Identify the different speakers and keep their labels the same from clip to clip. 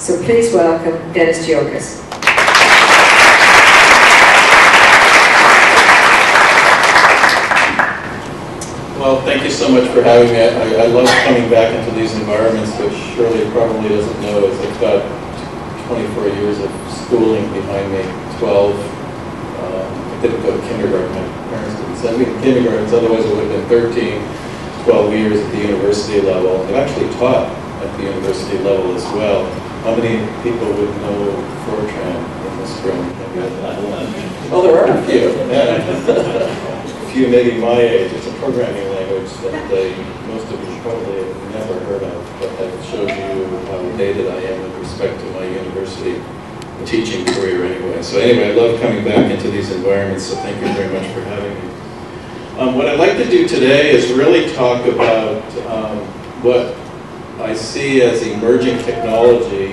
Speaker 1: So please welcome Dennis Giokas.
Speaker 2: Well, thank you so much for having me. I love coming back into these environments, which Shirley probably doesn't know is I've got 24 years of schooling behind me, 12. I didn't go to kindergarten. My parents didn't send me to kindergarten, otherwise it would have been 13, 12 years at the university level. I've actually taught at the university level as well. How many people would know Fortran in this room? Oh, there are a few. Yeah. A few maybe my age. It's a programming language that most of you probably have never heard of, but that shows you how dated I am with respect to my university teaching career anyway. So anyway, I love coming back into these environments, so thank you very much for having me. What I'd like to do today is really talk about what I see as emerging technology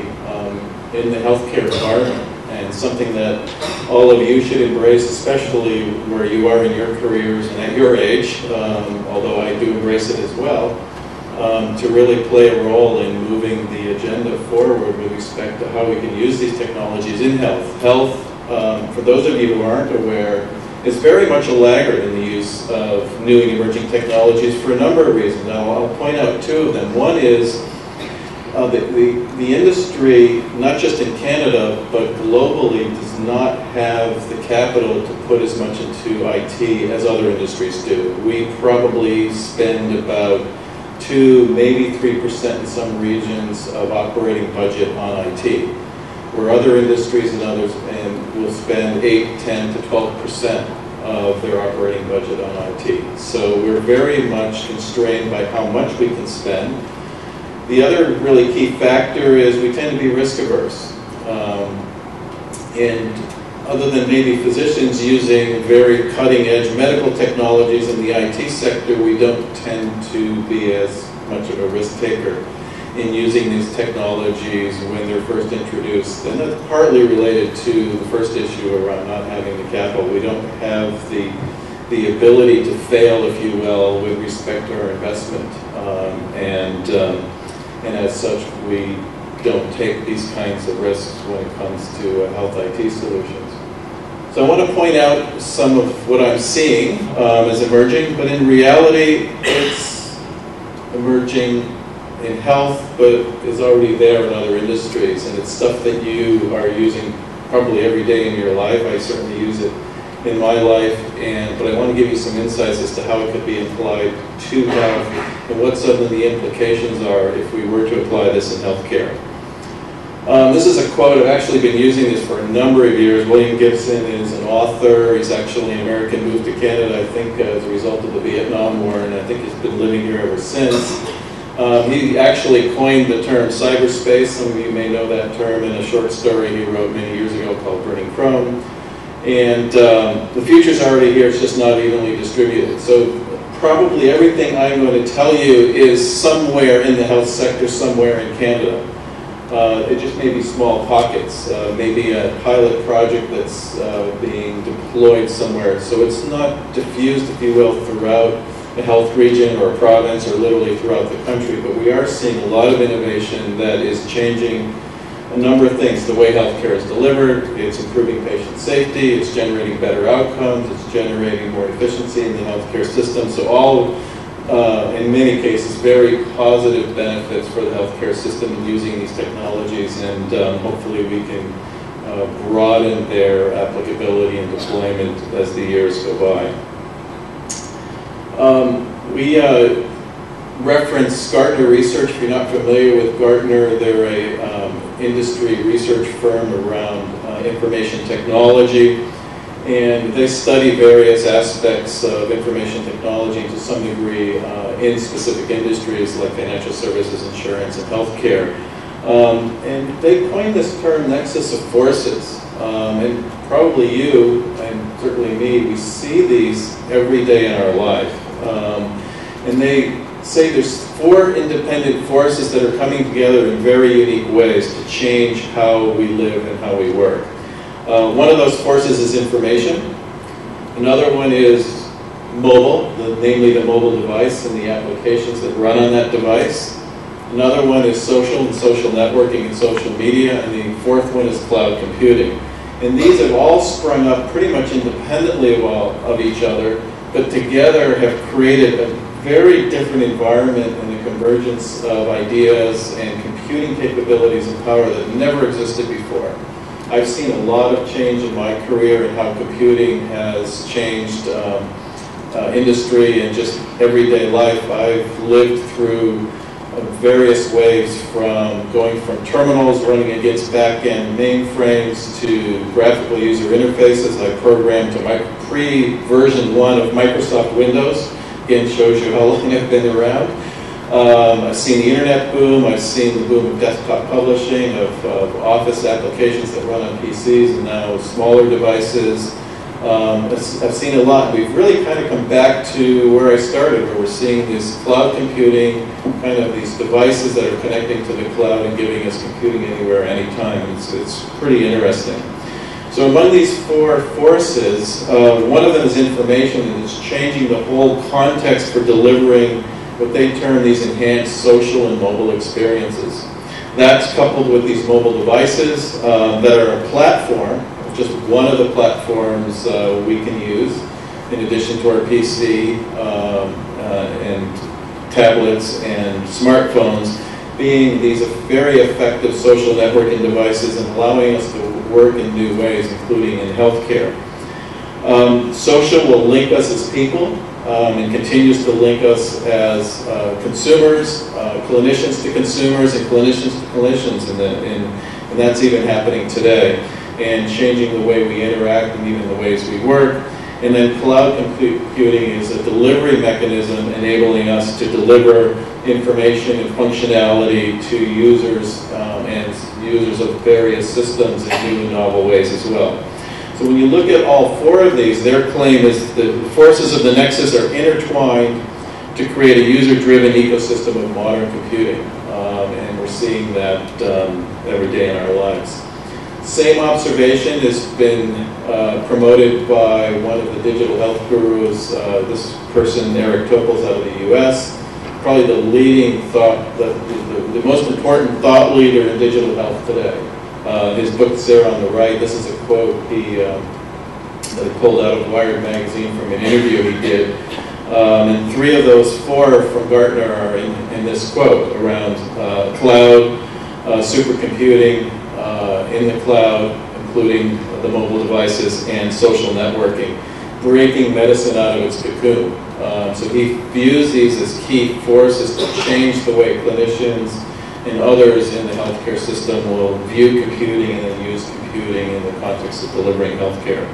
Speaker 2: in the healthcare environment, and something that all of you should embrace, especially where you are in your careers and at your age, although I do embrace it as well, to really play a role in moving the agenda forward with respect to how we can use these technologies in health. Health, for those of you who aren't aware, is very much a laggard in the use of new and emerging technologies for a number of reasons. Now, I'll point out two of them. One is the industry, not just in Canada, but globally, does not have the capital to put as much into IT as other industries do. We probably spend about 2, maybe 3% in some regions of operating budget on IT, where other industries and others will spend 8, 10 to 12% of their operating budget on IT. So we're very much constrained by how much we can spend. The other really key factor is we tend to be risk averse. And other than maybe physicians using very cutting edge medical technologies in the IT sector, we don't tend to be as much of a risk taker in using these technologies when they're first introduced. And that's partly related to the first issue around not having the capital. We don't have the ability to fail, if you will, with respect to our investment. And as such, we don't take these kinds of risks when it comes to health IT solutions. So I want to point out some of what I'm seeing as emerging, but in reality, it's emerging in health, but is already there in other industries, and it's stuff that you are using probably every day in your life. I certainly use it in my life, but I want to give you some insights as to how it could be applied to health and what some of the implications are if we were to apply this in healthcare. This is a quote. I've actually been using this for a number of years. William Gibson is an author. He's actually an American, moved to Canada, I think, as a result of the Vietnam War, and I think he's been living here ever since. He actually coined the term cyberspace. Some of you may know that term in a short story he wrote many years ago called Burning Chrome. And the future's already here, it's just not evenly distributed. So probably everything I'm going to tell you is somewhere in the health sector, somewhere in Canada. It just may be small pockets, maybe a pilot project that's being deployed somewhere. So it's not diffused, if you will, throughout a health region or a province or literally throughout the country, but we are seeing a lot of innovation that is changing a number of things. The way healthcare is delivered, it's improving patient safety, it's generating better outcomes, it's generating more efficiency in the healthcare system. So all, in many cases, very positive benefits for the healthcare system in using these technologies, and hopefully we can broaden their applicability and deployment as the years go by. We reference Gartner Research. If you're not familiar with Gartner, they're a industry research firm around information technology, and they study various aspects of information technology to some degree in specific industries like financial services, insurance, and healthcare. And they coined this term nexus of forces. And probably you, and certainly me, we see these every day in our life. And they say there's 4 independent forces that are coming together in very unique ways to change how we live and how we work. One of those forces is information. Another one is mobile, namely the mobile device and the applications that run on that device. Another one is social and social networking and social media, and the fourth one is cloud computing. And these have all sprung up pretty much independently of each other, but together have created a very different environment and the convergence of ideas and computing capabilities and power that never existed before. I've seen a lot of change in my career in how computing has changed industry and just everyday life. I've lived through various waves, from going from terminals running against back-end mainframes to graphical user interfaces. I programmed to pre-version 1 of Microsoft Windows. Again, shows you how long I've been around. I've seen the internet boom. I've seen the boom of desktop publishing, of office applications that run on PCs and now smaller devices. I've seen a lot. We've really kind of come back to where I started, where we're seeing this cloud computing, kind of these devices that are connecting to the cloud and giving us computing anywhere, anytime. It's pretty interesting. So among these four forces, one of them is information, and it's changing the whole context for delivering what they term these enhanced social and mobile experiences. That's coupled with these mobile devices that are a platform, just one of the platforms we can use, in addition to our PC and tablets and smartphones, being these very effective social networking devices and allowing us to work in new ways, including in healthcare. Social will link us as people and continues to link us as consumers, clinicians to consumers, and clinicians to clinicians, and that's even happening today, and changing the way we interact and even the ways we work. And then cloud computing is a delivery mechanism enabling us to deliver information and functionality to users and users of various systems in new and novel ways as well. So when you look at all four of these, their claim is that the forces of the nexus are intertwined to create a user-driven ecosystem of modern computing. And we're seeing that every day in our lives. Same observation has been promoted by one of the digital health gurus, this person, Eric Topol's out of the US, probably the leading the most important thought leader in digital health today. His book's there on the right. This is a quote that he pulled out of Wired magazine from an interview he did. And three of those four from Gartner are in this quote around cloud, supercomputing, in the cloud, including the mobile devices, and social networking, breaking medicine out of its cocoon. So he views these as key forces to change the way clinicians and others in the healthcare system will view computing and then use computing in the context of delivering healthcare.